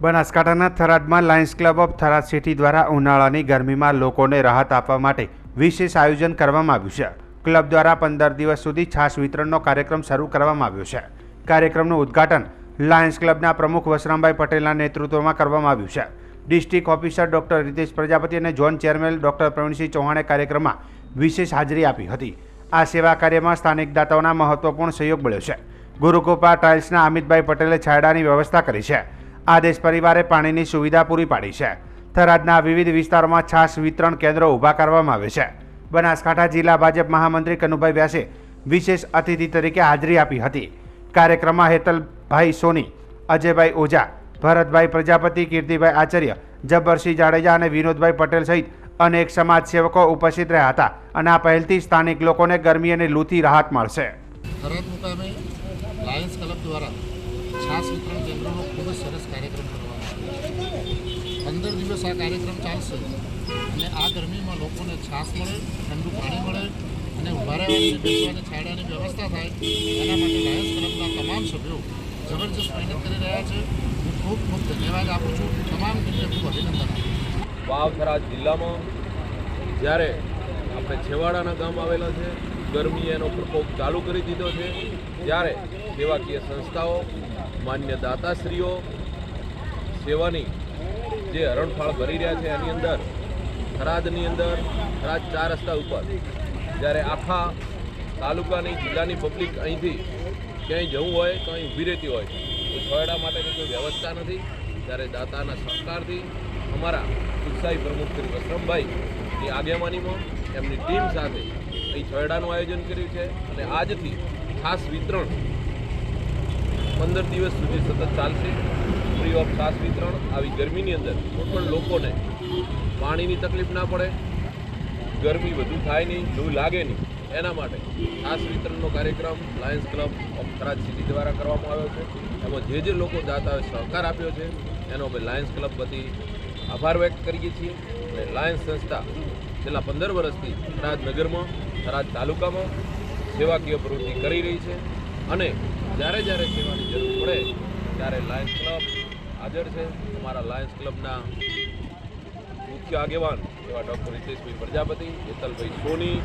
બનાસકાંઠાના થરાદમાં lions club of Tharad city દ્વારા ઉનાળાની ગરમીમાં લોકોને રાહત આપવા માટે વિશેષ આયોજન કરવામાં આવ્યું છે. ક્લબ દ્વારા 15 દિવસ સુધી છાશ વિતરણનો કાર્યક્રમ શરૂ કરવામાં આવ્યો છે. કાર્યક્રમનું ઉદ્ઘાટન લાયન્સ ક્લબના પ્રમુખ વસરામભાઈ પટેલના નેતૃત્વમાં કરવામાં આવ્યું છે. District officer doctor Ritesh Prajapati અને ઝોન ચેરમેન ડોક્ટર પ્રવીણસિંહ ચૌહાણે કાર્યક્રમમાં વિશેષ હાજરી આપી હતી. આ સેવા કાર્યમાં સ્થાનિક દાતાઓના મહત્વપૂર્ણ સહયોગ મળ્યો છે. ગુરુકૃપા ટાઇલ્સના અમિતભાઈ પટેલે છાયડાની વ્યવસ્થા કરી છે. આદેશ પરિવારે પાણીની સુવિધા પૂરી પાડી છે. થરાદના વિવિધ વિસ્તારોમાં છાશ વિતરણ કેન્દ્રો ઊભા કરવામાં આવે છે. બનાસકાંઠા જિલ્લા ભાજપ મહામંત્રી કનુભાઈ વ્યાસે વિશેષ અતિથિ તરીકે હાજરી આપી હતી. કાર્યક્રમમાં હેતલભાઈ સોની, અજયભાઈ ઓઝા, ભરતભાઈ પ્રજાપતિ, કીર્તિભાઈ આચાર્ય, જબ્બરસિંહ જાડેજા અને વિનોદભાઈ પટેલ સહિત અનેક સમાજ સેવકો ઉપસ્થિત રહ્યા હતા અને આ પહેલથી સ્થાનિક લોકોને ગરમી અને લૂથી રાહત મળશે. થરાદ મુકામે લાયન્સ ક્લબ દ્વારા છાશ વિતરણ કેન્દ્રનો ખૂબ જ સરસ કાર્યક્રમ કરવામાં આવ્યો છે. 15 દિવસ આ કાર્યક્રમ ચાલશે અને આ ગરમીમાં લોકોને છાશ મળે, ઠંડુ પાણી મળે અને ઊભા રહેવાની બેસવાની છાયડાની વ્યવસ્થા થાય એના માટે લાયન્સ ક્લબના તમામ સભ્યો જબરજસ્ત મહેનત કરી રહ્યા છે. હું ખૂબ ખૂબ ધન્યવાદ આપું છું. તમામ ટીમને ખૂબ અભિનંદન આપું છું. વાવ થરાદ જિલ્લામાં જ્યારે આપણે છેવાડાના ગામ આવેલા છે, ગરમી એનો પ્રકોપ ચાલુ કરી દીધો છે, ત્યારે સેવાકીય સંસ્થાઓ, માન્ય દાતાશ્રીઓ સેવાની જે હરણફાળ ભરી રહ્યા છે એની અંદર થરાદની અંદર થરાદ 4 રસ્તા ઉપર જ્યારે આખા તાલુકાની જિલ્લાની પબ્લિક અહીંથી ક્યાંય જવું હોય તો અહીં ઊભી રહેતી હોય તો છોયડા માટેની કોઈ વ્યવસ્થા નથી, ત્યારે દાતાના સહકારથી અમારા ઉત્સાહી પ્રમુખ શ્રી વસરામભાઈની આગેવાનીમાં એમની ટીમ સાથે અહીં છોયડાનું આયોજન કર્યું છે અને આજથી ખાસ વિતરણ 15 દિવસ સુધી સતત ચાલશે. ફ્રી ઓફ છાશ વિતરણ. આવી ગરમીની અંદર કોઈ પણ લોકોને પાણીની તકલીફ ના પડે, ગરમી વધુ થાય નહીં, લૂ લાગે નહીં, એના માટે છાશ વિતરણનો કાર્યક્રમ Lions club of Tharad city દ્વારા કરવામાં આવ્યો છે. એમાં જે લોકો દાતાઓએ સહકાર આપ્યો છે એનો અમે લાયન્સ ક્લબ વતી આભાર વ્યક્ત કરીએ છીએ. અને લાયન્સ સંસ્થા છેલ્લા 15 વર્ષથી થરાદ નગરમાં, થરાદ તાલુકામાં સેવાકીય પ્રવૃત્તિ કરી રહી છે અને જ્યારે સેવાની જરૂર પડે ત્યારે લાયન્સ ક્લબ હાજર છે. અમારા લાયન્સ ક્લબના મુખ્ય આગેવાન એવા ડૉક્ટર રીતેશભાઈ પ્રજાપતિ, હેતલભાઈ સોની,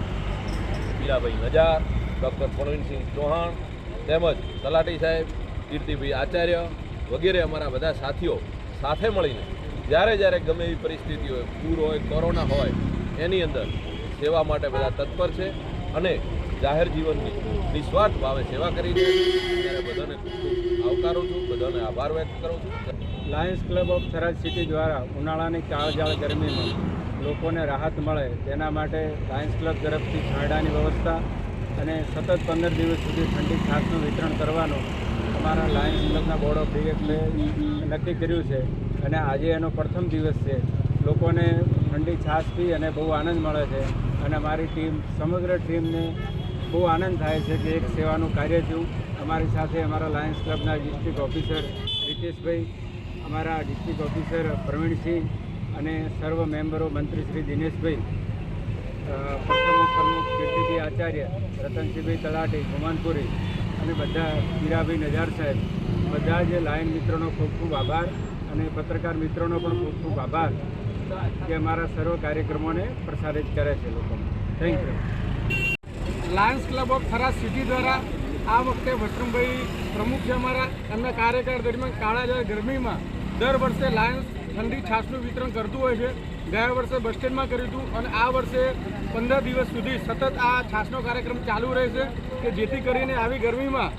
પીલાભાઈ નજાર, ડૉક્ટર પ્રવીણસિંહ ચૌહાણ તેમજ તલાટી સાહેબ, કીર્તિભાઈ આચાર્ય વગેરે અમારા બધા સાથીઓ સાથે મળીને જ્યારે ગમે એવી પરિસ્થિતિ હોય, પૂર હોય, કોરોના હોય, એની અંદર સેવા માટે બધા તત્પર છે અને જાહેર જીવનની નિસ્વાર્થ ભાવે સેવા કરી છે. ત્યારે બધાને ખૂબ આવકારું છું, બધાને આભાર વ્યક્ત કરું છું. Lions club of Tharad city દ્વારા ઉનાળાની કાળઝાળ ગરમીમાં લોકોને રાહત મળે તેના માટે લાયન્સ ક્લબ તરફથી છાયડાની વ્યવસ્થા અને સતત 15 દિવસ સુધી ઠંડી છાશનું વિતરણ કરવાનું અમારા લાયન્સ ક્લબના બોર્ડ ઓફ ડિરેક્ટરે નક્કી કર્યું છે અને આજે એનો પ્રથમ દિવસ છે. લોકોને ઠંડી છાશ પી અને બહુ આનંદ મળે છે અને અમારી ટીમ, સમગ્ર ટીમને બહુ આનંદ થાય છે કે એક સેવાનું કાર્ય થયું. અમારી સાથે અમારા લાયન્સ ક્લબના ડિસ્ટ્રિક્ટ ઓફિસર રીતેશભાઈ, અમારા ડિસ્ટ્રિક્ટ ઓફિસર પ્રવીણસિંહ અને સર્વ મેમ્બરો, મંત્રી શ્રી દિનેશભાઈ, પ્રમુખ કીર્તિભાઈ આચાર્ય, રતનસિંહભાઈ તલાટી, ગુમાનપુરી અને બધા હીરાભાઈ નજાર સાહેબ, બધા જ લાયન મિત્રોનો ખૂબ ખૂબ આભાર અને પત્રકાર મિત્રોનો પણ ખૂબ ખૂબ આભાર કે અમારા સર્વ કાર્યક્રમોને પ્રસારિત કરે છે લોકોને. Thank you. Lions club of Tharad city દ્વારા આ વખતે વસરામભાઈ પ્રમુખ છે અમારા, એમના કાર્યકાળ દરમિયાન કાળા ગરમીમાં દર વર્ષે લાયન્સ ઠંડી છાશનું વિતરણ કરતું હોય છે. ગયા વર્ષે બસ સ્ટેન્ડમાં કર્યું હતું અને આ વર્ષે 15 દિવસ સુધી સતત આ છાશનો કાર્યક્રમ ચાલુ રહેશે કે જેથી કરીને આવી ગરમીમાં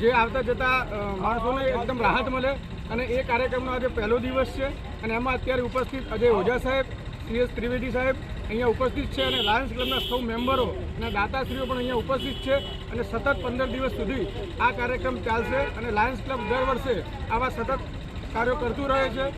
જે આવતા જતા માણસોને એકદમ રાહત મળે અને એ કાર્યક્રમનો આજે પહેલો દિવસ છે અને એમાં અત્યારે ઉપસ્થિત અજય ઓઝા સાહેબ, CS ત્રિવેદી સાહેબ અહીંયા ઉપસ્થિત છે અને લાયન્સ ક્લબના સૌ મેમ્બરો અને દાતાશ્રીઓ પણ અહીંયા ઉપસ્થિત છે અને સતત 15 દિવસ સુધી આ કાર્યક્રમ ચાલશે અને લાયન્સ ક્લબ દર વર્ષે આવા સતત કાર્યો કરતું રહે છે.